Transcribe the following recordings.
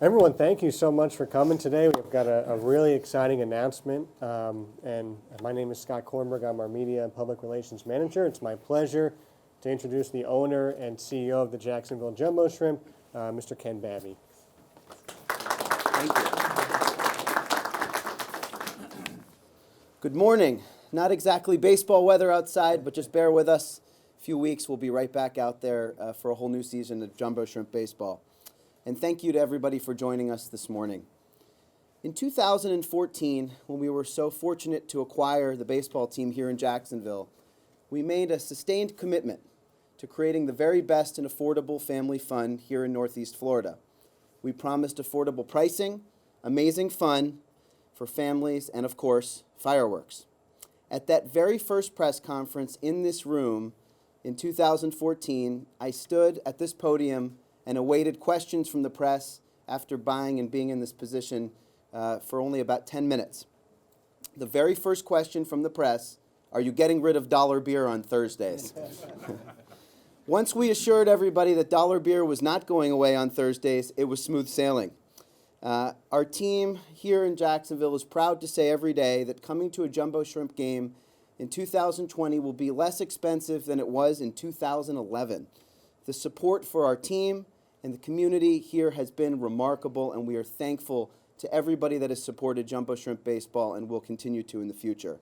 Everyone, thank you so much for coming today. We've got a really exciting announcement, and my name is Scott KORNBERG. I'm our Media and Public Relations Manager. It's my pleasure to introduce the owner and CEO of the Jacksonville Jumbo Shrimp, Mr. Ken BABBY. Thank you. Good morning. Not exactly baseball weather outside, but just bear with us. A few weeks, we'll be right back out there for a whole new season of Jumbo Shrimp baseball. And thank you to everybody for joining us this morning. In 2014, when we were so fortunate to acquire the baseball team here in Jacksonville, we made a sustained commitment to creating the very best and affordable family fun here in Northeast Florida. We promised affordable pricing, amazing fun for families, and of course, fireworks. At that very first press conference in this room in 2014, I stood at this podium and awaited questions from the press after buying and being in this position for only about 10 minutes. The very first question from the press, are you getting rid of dollar beer on Thursdays? Once we assured everybody that dollar beer was not going away on Thursdays, it was smooth sailing. Our team here in Jacksonville is proud to say every day that coming to a Jumbo Shrimp game in 2020 will be less expensive than it was in 2011. The support for our team and the community here has been remarkable, and we are thankful to everybody that has supported Jumbo Shrimp baseball and will continue to in the future.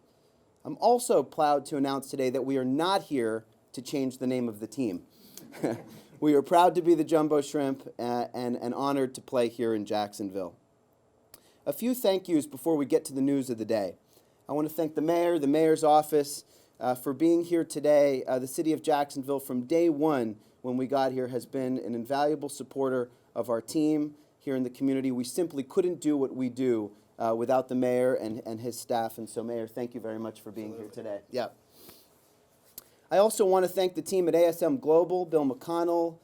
I'm also proud to announce today that we are not here to change the name of the team. We are proud to be the Jumbo Shrimp and honored to play here in Jacksonville. A few thank yous before we get to the news of the day. I want to thank the mayor, the mayor's office, for being here today. The city of Jacksonville, from day one when we got here, has been an invaluable supporter of our team here in the community. We simply couldn't do what we do without the mayor and his staff. And so, Mayor, thank you very much for being here today. Yeah. I also want to thank the team at ASM Global, Bill McConnell,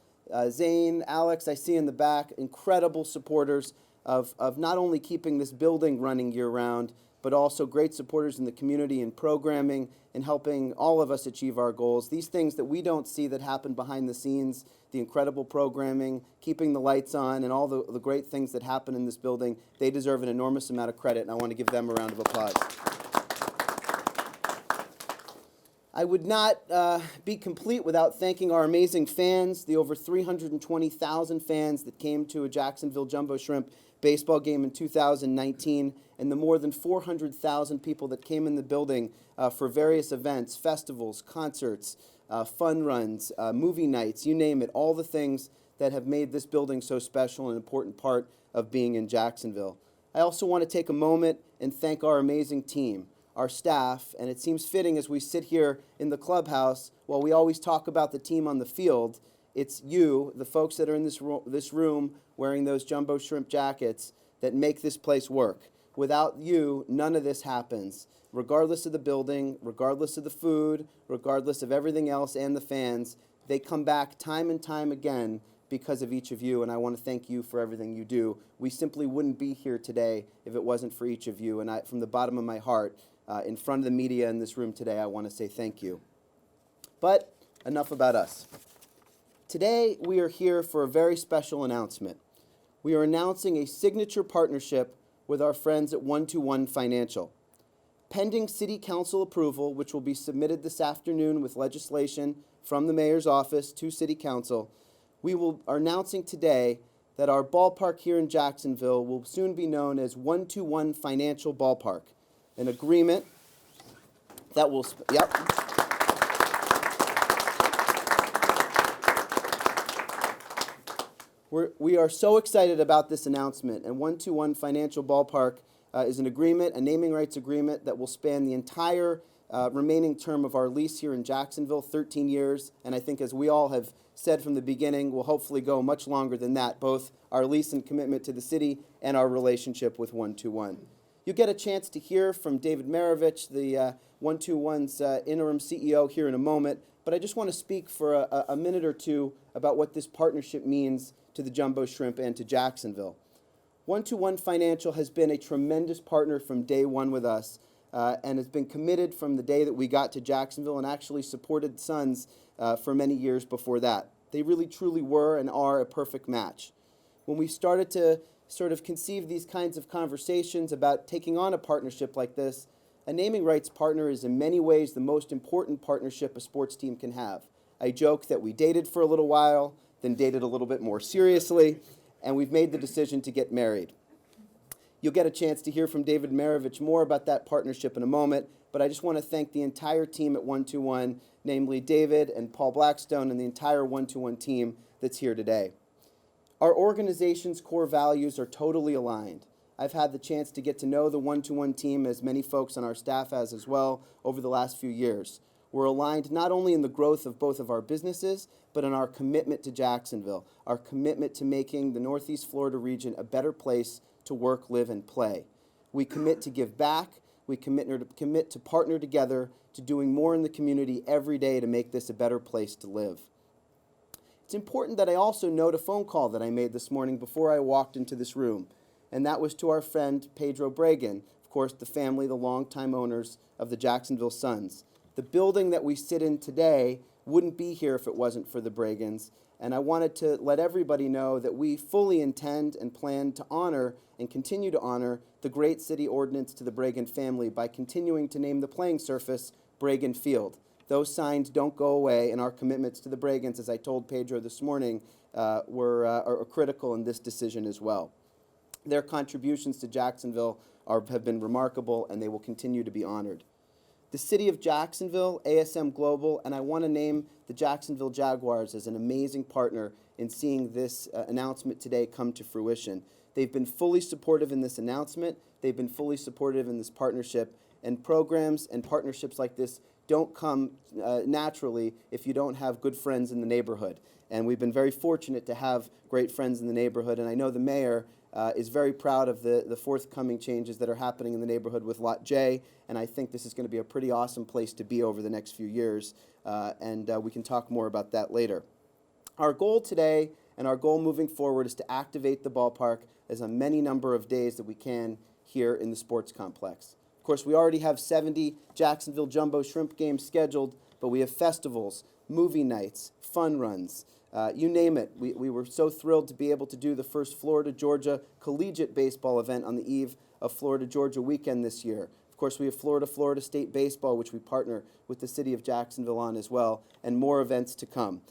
Zane, Alex, I see in the back, incredible supporters of not only keeping this building running year-round, but also great supporters in the community and programming and helping all of us achieve our goals. These things that we don't see that happen behind the scenes, the incredible programming, keeping the lights on, and all the great things that happen in this building, they deserve an enormous amount of credit, and I want to give them a round of applause. I would not be complete without thanking our amazing fans, the over 320,000 fans that came to a Jacksonville Jumbo Shrimp baseball game in 2019, and the more than 400,000 people that came in the building for various events, festivals, concerts, fun runs, movie nights, you name it, all the things that have made this building so special and an important part of being in Jacksonville. I also want to take a moment and thank our amazing team, our staff, and it seems fitting as we sit here in the clubhouse, while we always talk about the team on the field, it's you, the folks that are in this room wearing those Jumbo Shrimp jackets, that make this place work. Without you, none of this happens. Regardless of the building, regardless of the food, regardless of everything else and the fans, they come back time and time again because of each of you, and I want to thank you for everything you do. We simply wouldn't be here today if it wasn't for each of you, and from the bottom of my heart, in front of the media in this room today, I want to say thank you. But enough about us. Today, we are here for a very special announcement. We are announcing a signature partnership with our friends at 121 Financial. Pending City Council approval, which will be submitted this afternoon with legislation from the Mayor's office to City Council, we are announcing today that our ballpark here in Jacksonville will soon be known as 121 Financial Ballpark, an agreement that will, We are so excited about this announcement, and 121 Financial Ballpark is an agreement, a naming rights agreement that will span the entire remaining term of our lease here in Jacksonville, 13 years, and I think as we all have said from the beginning, will hopefully go much longer than that, both our lease and commitment to the city and our relationship with 121. You'll get a chance to hear from David MAROVICH, the 121's interim CEO, here in a moment, but I just want to speak for a minute or two about what this partnership means to the Jumbo Shrimp and to Jacksonville. 121 Financial has been a tremendous partner from day one with us and has been committed from the day that we got to Jacksonville and actually supported Suns for many years before that. They really truly were and are a perfect match. When we started to sort of conceived these kinds of conversations about taking on a partnership like this, a naming rights partner is in many ways the most important partnership a sports team can have. I joke that we dated for a little while, then dated a little bit more seriously, and we've made the decision to get married. You'll get a chance to hear from David MAROVICH more about that partnership in a moment, but I just want to thank the entire team at 121, namely David and Paul Blackstone and the entire 121 team that's here today. Our organization's core values are totally aligned. I've had the chance to get to know the 121 team, as many folks on our staff has as well, over the last few years. We're aligned not only in the growth of both of our businesses, but in our commitment to Jacksonville, our commitment to making the Northeast Florida region a better place to work, live, and play. We commit to give back. We commit to partner together to doing more in the community every day to make this a better place to live. It's important that I also note a phone call that I made this morning before I walked into this room, and that was to our friend Pedro Bregan, of course, the family, the longtime owners of the Jacksonville Suns. The building that we sit in today wouldn't be here if it wasn't for the Bregans, and I wanted to let everybody know that we fully intend and plan to honor and continue to honor the great city ordinance to the Bregan family by continuing to name the playing surface Bregan Field. Those signs don't go away, and our commitments to the Bregans, as I told Pedro this morning, are critical in this decision as well. Their contributions to Jacksonville have been remarkable, and they will continue to be honored. The City of Jacksonville, ASM Global, and I want to name the Jacksonville Jaguars as an amazing partner in seeing this announcement today come to fruition. They've been fully supportive in this announcement. They've been fully supportive in this partnership, and programs and partnerships like this don't come naturally if you don't have good friends in the neighborhood. And we've been very fortunate to have great friends in the neighborhood, and I know the mayor is very proud of the forthcoming changes that are happening in the neighborhood with Lot J, and I think this is going to be a pretty awesome place to be over the next few years, and we can talk more about that later. Our goal today and our goal moving forward is to activate the ballpark as a many number of days that we can here in the sports complex. Of course, we already have 70 Jacksonville Jumbo Shrimp games scheduled, but we have festivals, movie nights, fun runs, you name it. We were so thrilled to be able to do the first Florida-Georgia collegiate baseball event on the eve of Florida-Georgia weekend this year. Of course, we have Florida State Baseball, which we partner with the city of Jacksonville on as well, and more events to come.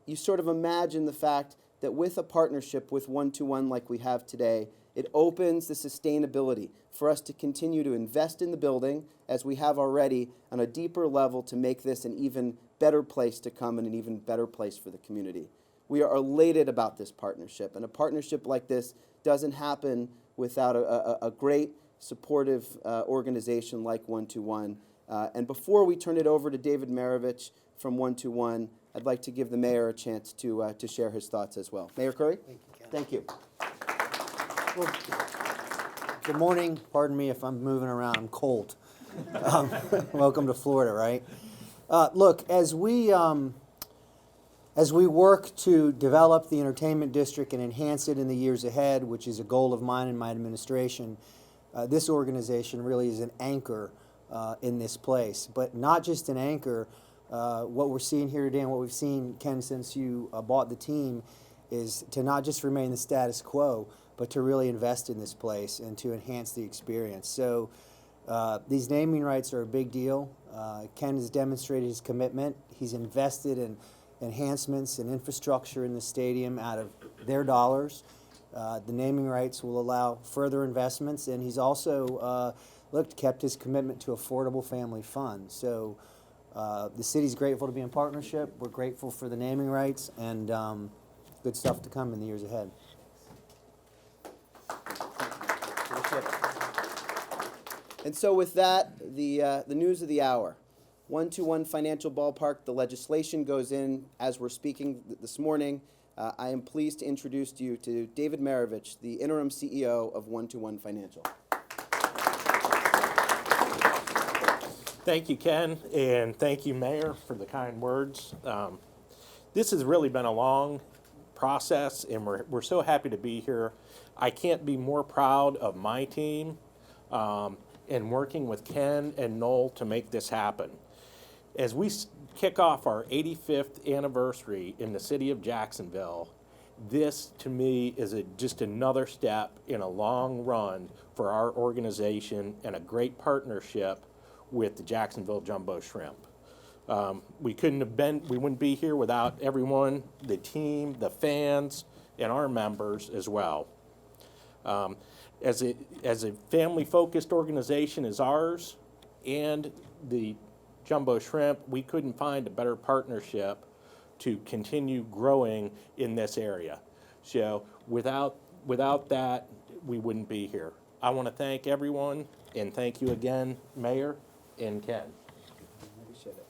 You sort of imagine the fact that with a partnership with 121 like we have today, it opens the sustainability for us to continue to invest in the building, as we have already, on a deeper level to make this an even better place to come and an even better place for the community. We are elated about this partnership, and a partnership like this doesn't happen without a great, supportive organization like 121. And before we turn it over to David MAROVICH from 121, I'd like to give the mayor a chance to share his thoughts as well. Mayor Curry? Thank you, Ken. Thank you. Well, good morning. Pardon me if I'm moving around. I'm cold. Welcome to Florida, right? Look, as we work to develop the entertainment district and enhance it in the years ahead, which is a goal of mine and my administration, this organization really is an anchor in this place. But not just an anchor. What we're seeing here today and what we've seen, Ken, since you bought the team, is to not just remain the status quo, but to really invest in this place and to enhance the experience. So these naming rights are a big deal. Ken has demonstrated his commitment. He's invested in enhancements and infrastructure in the stadium out of their dollars. The naming rights will allow further investments, and he's also kept his commitment to affordable family fun. So the city's grateful to be in partnership. We're grateful for the naming rights, and good stuff to come in the years ahead. And so with that, the news of the hour. 121 Financial Ballpark, the legislation goes in as we're speaking this morning. I am pleased to introduce you to David MAROVICH, the interim CEO of 121 Financial. Thank you, Ken, and thank you, Mayor, for the kind words. This has really been a long process, and we're so happy to be here. I can't be more proud of my team and working with Ken and Noel to make this happen. As we kick off our 85th anniversary in the city of Jacksonville, This, to me, is just another step in a long run for our organization and a great partnership with the Jacksonville Jumbo Shrimp. We wouldn't be here without everyone, the team, the fans, and our members as well. As a family-focused organization as ours and the Jumbo Shrimp, we couldn't find a better partnership to continue growing in this area. So without that, we wouldn't be here. I want to thank everyone, and thank you again, Mayor and Ken. Appreciate it.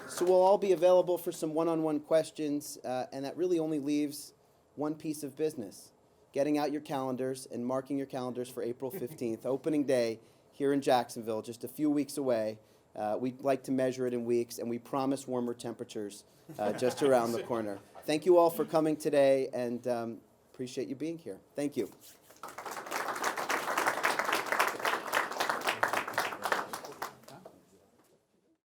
So we'll all be available for some one-on-one questions, and that really only leaves one piece of business: getting out your calendars and marking your calendars for April 15th, opening day here in Jacksonville, just a few weeks away. We'd like to measure it in weeks, and we promise warmer temperatures just around the corner. Thank you all for coming today, and appreciate you being here. Thank you.